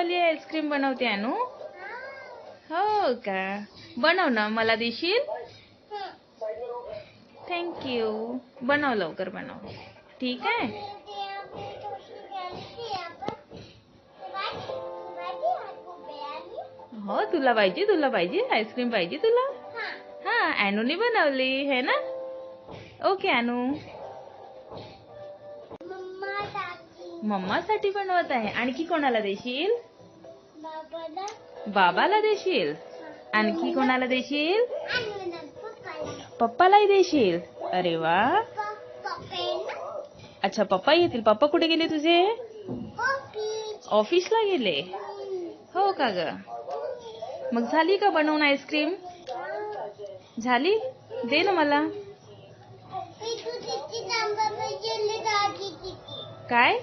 वाली आईस्क्रीम बनवते अनु? हो का? बनव ना, मला देशील? थँक्यू. बनव, लवकर बनव. ठीक आहे. हो, तुला पाहिजे आईस्क्रीम पाहिजे तुला? हा, अनुने बनवली है ना? ओके अनु. मम्मासाठी बनवत आहे. आणखी कोणाला देशील? बाबाला देशील? आणखी कोणाला देशील? पप्पालाही देशील? अरे वा. अच्छा, पप्पा येतील. पप्पा कुठे गेले तुझे? ऑफिसला गेले. हो का ग? मग झाली का बनवून आईस्क्रीम? झाली? दे ना मला. काय?